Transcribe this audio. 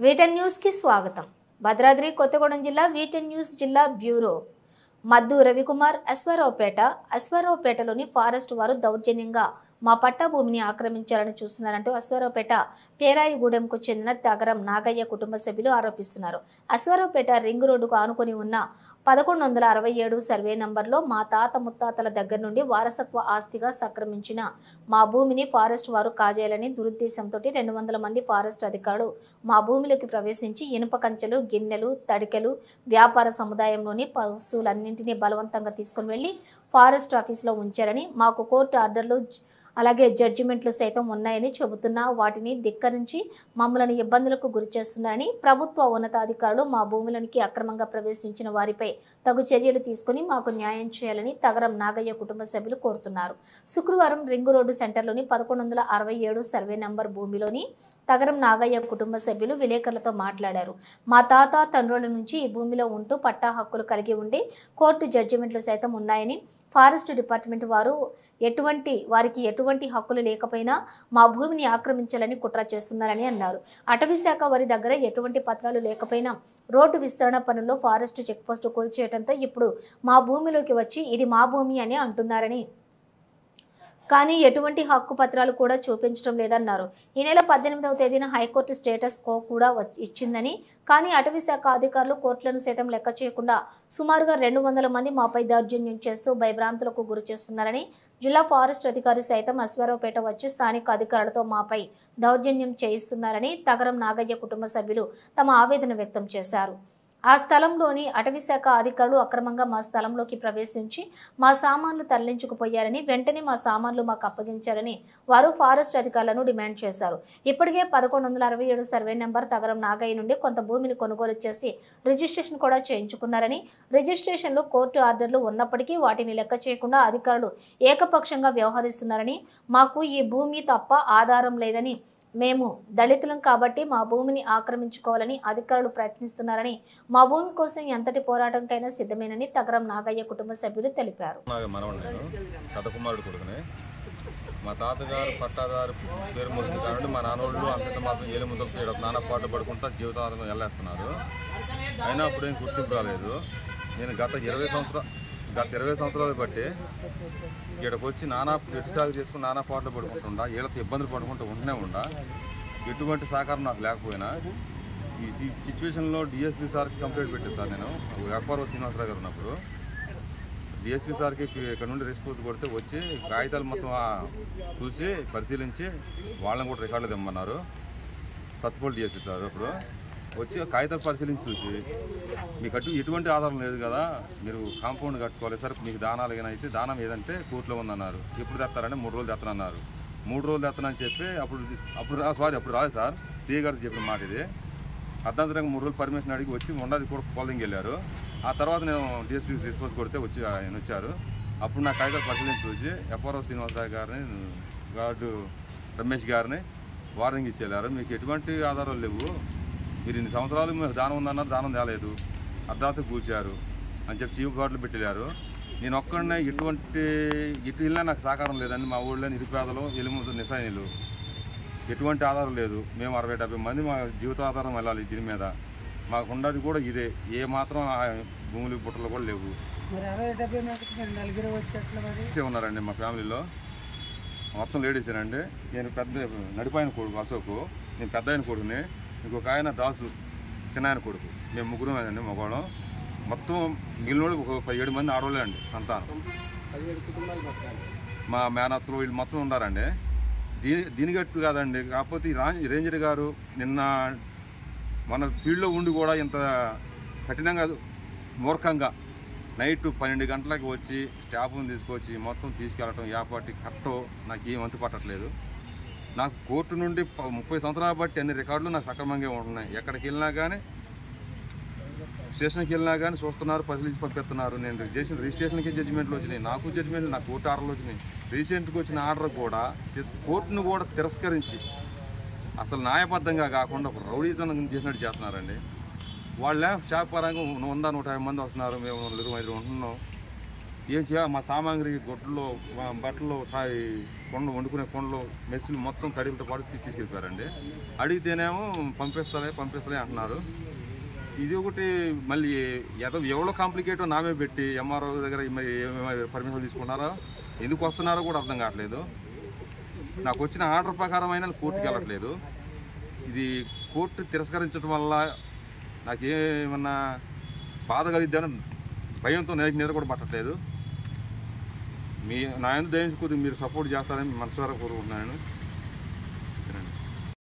వీటెన్ news కి స్వాగతం. భద్రాద్రి కొత్తగూడెం జిల్లా వీటెన్ న్యూస్ జిల్లా బ్యూరో మద్దు రవికుమార్ అశ్వారావుపేటలోని ఫారెస్ట్ వారు దౌర్జన్యంగా మా పట్టా భూమిని ఆక్రమించారని చూస్తున్నారంటూ అశ్వారావుపేట పేరాయిగూడెంకు చెందిన తగరం నాగయ్య కుటుంబ సభ్యులు ఆరోపిస్తున్నారు. అశ్వారావుపేట రింగ్ రోడ్డుకు ఆనుకొని ఉన్న 1167 సర్వే నంబర్లో మా తాత ముత్తాతల దగ్గర నుండి వారసత్వ ఆస్తిగా సక్రమించిన మా భూమిని ఫారెస్ట్ వారు కాజేయాలని దురుద్దేశంతో 200 మంది ఫారెస్ట్ అధికారులు మా భూమిలోకి ప్రవేశించి ఇనుప కంచెలు, గిన్నెలు, తడికెలు, వ్యాపార సముదాయంలోని పశువులన్నింటినీ బలవంతంగా తీసుకుని వెళ్లి ఫారెస్ట్ ఆఫీసులో ఉంచారని, మాకు కోర్టు ఆర్డర్లు అలాగే జడ్జిమెంట్లు సైతం ఉన్నాయని చెబుతున్నా వాటిని ధిక్కరించి మమ్మల్ని ఇబ్బందులకు గురి చేస్తున్నారని, ప్రభుత్వ ఉన్నతాధికారులు మా భూములకి అక్రమంగా ప్రవేశించిన వారిపై తగు చర్యలు తీసుకుని మాకు న్యాయం చేయాలని తగరం నాగయ్య కుటుంబ సభ్యులు కోరుతున్నారు. శుక్రవారం రింగు రోడ్డు సెంటర్లోని 1167 సర్వే నంబర్ భూమిలోని తగరం నాగయ్య కుటుంబ సభ్యులు విలేకరులతో మాట్లాడారు. మా తాత తండ్రుల నుంచి ఈ భూమిలో ఉంటూ పట్టా హక్కులు కలిగి ఉండి కోర్టు జడ్జిమెంట్లు సైతం ఉన్నాయని, ఫారెస్ట్ డిపార్ట్మెంట్ వారు వారికి ఎటువంటి హక్కులు లేకపోయినా మా భూమిని ఆక్రమించాలని కుట్ర చేస్తున్నారని అన్నారు. అటవీ శాఖ వారి దగ్గర ఎటువంటి పత్రాలు లేకపోయినా రోడ్డు విస్తరణ పనుల్లో ఫారెస్ట్ చెక్పోస్టు కూల్చేయడంతో ఇప్పుడు మా భూమిలోకి వచ్చి ఇది మా భూమి అని అంటున్నారని, కానీ ఎటువంటి హక్కు పత్రాలు కూడా చూపించడం లేదన్నారు. ఈ నెల 18వ తేదీన హైకోర్టు స్టేటస్ కో కూడా ఇచ్చిందని, కానీ అటవీ శాఖ అధికారులు కోర్టులను సైతం లెక్క చేయకుండా సుమారుగా 200 మంది మాపై దౌర్జన్యం చేస్తూ భయభ్రాంతులకు గురి చేస్తున్నారని, జిల్లా ఫారెస్ట్ అధికారి సైతం అశ్వారావుపేట వచ్చి స్థానిక అధికారులతో మాపై దౌర్జన్యం చేయిస్తున్నారని తగరం నాగయ్య కుటుంబ సభ్యులు తమ ఆవేదన వ్యక్తం చేశారు. ఆ స్థలంలోని అటవీ శాఖ అధికారులు అక్రమంగా మా స్థలంలోకి ప్రవేశించి మా సామాన్లు తరలించుకుపోయారని, వెంటనే మా సామాన్లు మాకు అప్పగించారని వారు ఫారెస్ట్ అధికారులను డిమాండ్ చేశారు. ఇప్పటికే 1167 సర్వే నెంబర్ తగరం నాగయ్య నుండి కొంత భూమిని కొనుగోలు చేసి రిజిస్ట్రేషన్ కూడా చేయించుకున్నారని, రిజిస్ట్రేషన్లో కోర్టు ఆర్డర్లు ఉన్నప్పటికీ వాటిని లెక్క చేయకుండా అధికారులు ఏకపక్షంగా వ్యవహరిస్తున్నారని, మాకు ఈ భూమి తప్ప ఆధారం లేదని, మేము దళితులం కాబట్టి మా భూమిని ఆక్రమించుకోవాలని అధికారులు ప్రయత్నిస్తున్నారని, మా భూమి కోసం ఎంతటి పోరాటంకైనా సిద్ధమేనని తగరం నాగయ్య కుటుంబ సభ్యులు తెలిపారు. మా తాతగారు పట్టాదారు పేరు మోసింది కాబట్టి మా నాన్నోళ్ళు అంత మాత్రం ఏలు ముందుకు నాన్న పాటలు పడుకుంటా జీవితాంతం వెళ్ళేస్తున్నారు. అయినా అప్పుడేం గుర్తింపు రాలేదు. నేను గత 20 సంవత్సరాలు బట్టి ఇక్కడికి వచ్చి నానా ఎటు సాగు చేసుకుని నానా పాటలు పడుకుంటుండా, వీళ్ళతో ఇబ్బందులు పడుకుంటూ ఉంటూనే ఎటువంటి సహకారం నాకు లేకపోయినా ఈ సిచ్యువేషన్లో డిఎస్పీ సార్కి కంప్లైంట్ పెట్టాను సార్. నేను ఎఫ్ఆర్ఓ శ్రీనివాసరావు గారు ఉన్నప్పుడు డిఎస్పీ సార్కి ఇక్కడ నుండి రెస్పాన్స్ కొడితే వచ్చి కాగితాలు మొత్తం చూసి పరిశీలించి వాళ్ళని కూడా రికార్డులు తెమ్మన్నారు. సత్తుపల్లి డిఎస్పీ సార్ అప్పుడు వచ్చి కాగితాలు పరిశీలించి చూసి మీకు ఎటువంటి ఆధారం లేదు కదా, మీరు కాంపౌండ్ కట్టుకోవాలి సార్, మీకు దానాలు ఏమైనా అయితే దానం ఏదంటే కోర్టులో ఉందన్నారు. ఎప్పుడు తెస్తారంటే 3 రోజులు తెస్తానన్నారు. 3 రోజులు తెస్తానని చెప్పి అప్పుడు రాలేదు సార్. సిఏ గారు చెప్పిన మాట ఇది. అర్ధాంతరంగా 3 రోజులు పర్మిషన్ అడిగి వచ్చి మొండది కూడా పొలంకి వెళ్ళారు. ఆ తర్వాత నేను డిఎస్పీ రెస్పాన్స్ కొడితే ఆయన వచ్చారు. అప్పుడు నా కాగితాలు పరిశీలించి చూసి ఎఫ్ఆర్ఓ శ్రీనివాసరావు గారిని, గార్డు రమేష్ గారిని వార్నింగ్ ఇచ్చేళ్ళారు. మీకు ఎటువంటి ఆధారాలు లేవు, మీరు ఇన్ని సంవత్సరాలు మీకు దానం ఉందన్నారు, దానం తేలేదు, అర్ధాంతం కూల్చారు అని చెప్పి చీఫ్ గార్డులు పెట్టారు. నేను ఒక్కడనే ఇటు వెళ్ళినా నాకు సహకారం లేదండి. మా ఊళ్ళో నిరుపేదలు, ఎలుముదు నిశాయిలు, ఎటువంటి ఆధారం లేదు. మేము 60-70 మంది మా జీవితాధారం వెళ్ళాలి దీని మీద. మాకు ఉండదు కూడా ఇదే, ఏ మాత్రం భూములు బుట్టలు కూడా లేవు. ఉన్నారండి మా ఫ్యామిలీలో మొత్తం లేడీసేనండి. నేను పెద్ద నడిపాయన కొడుకు అశోకు, నేను పెద్ద ఆయన కొడుకుని, ఇంకొక ఆయన దాసు చిన్న ఆయన కొడుకు, మేము ముగ్గురు అండి మగవాళ్ళం. మొత్తం మిగిలిన ఒక 17 మంది ఆడవాళ్ళే అండి సంతానం. మా మేనత్తలు వీళ్ళు మొత్తం ఉన్నారండి. దీని గట్టు కాదండి. కాకపోతే రేంజర్ గారు నిన్న మన ఫీల్డ్లో ఉండి కూడా ఇంత కఠినంగా మూర్ఖంగా నైట్ 12 గంటలకు వచ్చి స్టాఫ్ని తీసుకొచ్చి మొత్తం తీసుకెళ్ళటం ఏపాటి కట్టో నాకు ఏం అంతు పట్టట్లేదు. నాకు కోర్టు నుండి 30 సంవత్సరాలు బట్టి అన్ని రికార్డులు నాకు సక్రమంగా ఉంటున్నాయి. ఎక్కడికి వెళ్ళినా కానీ, స్టేషన్కి వెళ్ళినా కానీ చూస్తున్నారు, పరిశీలించి పంపిస్తున్నారు. నేను చేసిన రిజిస్ట్రేషన్కి జడ్జిమెంట్లు వచ్చినాయి, నాకు జడ్జిమెంట్లు, నాకు కోర్టు ఆర్డర్లు వచ్చినాయి. రీసెంట్గా వచ్చిన ఆర్డర్ కూడా కోర్టును కూడా తిరస్కరించి అసలు న్యాయబద్ధంగా కాకుండా ఒక రౌడీజనం చేసినట్టు చేస్తున్నారండి. వాళ్ళే షాప్ పరంగా 100-150 మంది వస్తున్నారు, మేము 5 ఉంటున్నాం. ఏం చేయాలి, మా సామాగ్రి గొడ్లు బట్టలు కొండలు వండుకునే కొండలు మెస్సులు మొత్తం తడిలతో పాటు తీసుకెళ్ళిపోయారండి. అడిగితేనేమో పంపిస్తలే అంటున్నారు. ఇది ఒకటి మళ్ళీ ఎవరో కాంప్లికేట్ నామే పెట్టి ఎంఆర్ఓ దగ్గర పర్మిషన్ తీసుకున్నారో ఎందుకు వస్తున్నారో కూడా అర్థం కావట్లేదు. నాకు వచ్చిన ఆర్డర్ ప్రకారం అయినా కోర్టుకి వెళ్ళట్లేదు. ఇది కోర్టు తిరస్కరించడం వల్ల నాకేమన్నా బాధ కలిగిద్దని భయంతో నిద్ర కూడా పట్టట్లేదు. నా ఎందుకు దయించి కొద్దిగా మీరు సపోర్ట్ చేస్తారని మనసారా కోరుకుంటున్నాను.